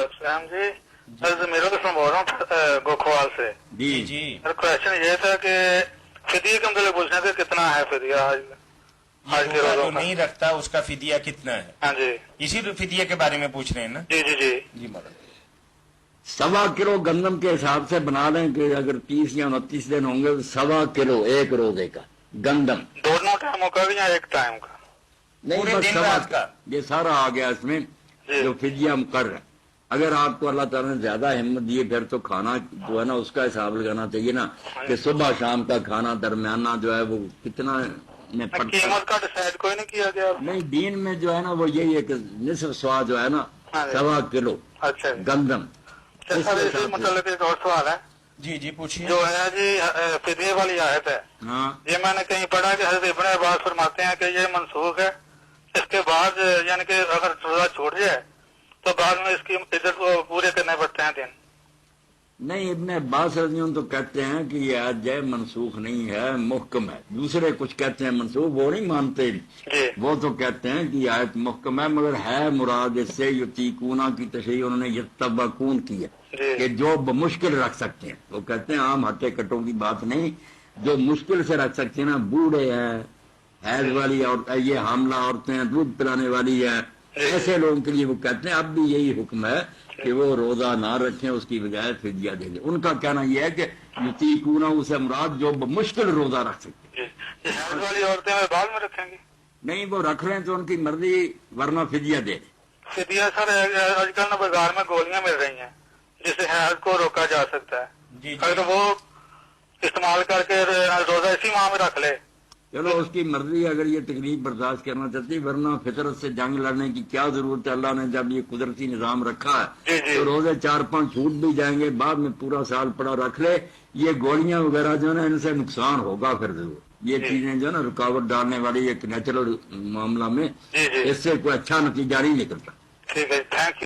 अस्सलाम जी, मेरा तो बोल रहा हूँ गोखवाल से। जी जी सर क्वेश्चन ये था कि फिदिया के मतलब पूछना था कितना है फिदिया आज ये के रोजा रोजों जो का? नहीं रखता उसका फिदिया कितना है, हाँ जी इसी फिदिया के बारे में पूछ रहे हैं ना। जी जी जी। जी मदद 1.25 किलो गंदम के हिसाब से बना लें कि अगर 30 या 29 दिन होंगे तो 1.25 किलो एक रोजे का गंदम। दोनों टाइमों का भी या एक टाइम का? नहीं पूरे बस दिन 1.25 रात का। ये सारा आ गया इसमें जी। जो फिदिया हम कर रहे हैं। अगर आपको अल्लाह ताला ने ज्यादा हिम्मत दी फिर तो खाना जो है ना उसका हिसाब लगाना चाहिए ना कि सुबह शाम का खाना दरमियाना जो है वो कितना में पड़ता है। कीमत का डिसाइड कोई नहीं किया गया? नहीं दीन में जो है ना वो यही है कि निसफ सवा जो है ना हाँ जी। 1.25 किलो अच्छा जी। गंदम। तो सर इसी मतलब एक और सवाल है जी जी पूछिए। जो है जी फिदिये वाली आयत है, हाँ ये मैंने कहीं पढ़ा कि हज़रत इब्न अब्बास फरमाते हैं कि ये मनसूख है। इसके बाद यानी कि अगर रोजा छूट जाए तो बाद में इसकी इज्जत को पूरे करने पड़ते हैं दिन। नहीं इब्ने अब्बास रज़ियल्लाहु तो कहते हैं कि ये अजय मनसूख नहीं है मुहकम है। दूसरे कुछ कहते हैं मनसूख, वो नहीं मानते। जी वो तो कहते हैं कि आयत मुहकम है मगर है मुराद इससे युतीकूना की तशरीह उन्होंने यत्तबकून की है जी कि जो मुश्किल रख सकते हैं। वो कहते हैं आम हट्टे कट्टों की बात नहीं, जो मुश्किल से रख सकते हैं ना, बूढ़े हैं, हैज वाली और ये हामला औरतें हैं, दूध पिलाने वाली है, ऐसे लोगों के लिए वो कहते हैं अब भी यही हुक्म है कि वो रोजा ना रखें, उसकी बजाय फिदिया दे दें। उनका कहना यह है कि युतीकूना उसे मुराद जो मुश्किल रोजा रख सकते हैं। जी। ये हैज वाली औरतें वे बाद में रखेंगी? नहीं वो रख रहे हैं तो उनकी मर्जी, वरना फिदिया दे दें। फिदिया सर आजकल ना बाजार में गोलियां मिल रही हैं जिससे हैज को रोका जा सकता है। जी अगर जी वो इस्तेमाल करके रोजा इसी माह में रख ले। चलो उसकी मर्जी, अगर ये तकलीफ बर्दाश्त करना चाहती, वरना फितरत से जंग लड़ने की क्या जरूरत है। अल्लाह ने जब ये कुदरती निजाम रखा जी, है जी। तो रोजे 4-5 छूट भी जाएंगे, बाद में पूरा साल पड़ा रख ले। ये गोलियां वगैरह जो है ना इनसे नुकसान होगा फिर जरूर। ये जी। चीजें जो है ना रुकावट डालने वाली एक नेचुरल मामला में, जी, जी। इससे कोई अच्छा नतीजा नहीं निकलता। ठीक है, थैंक यू।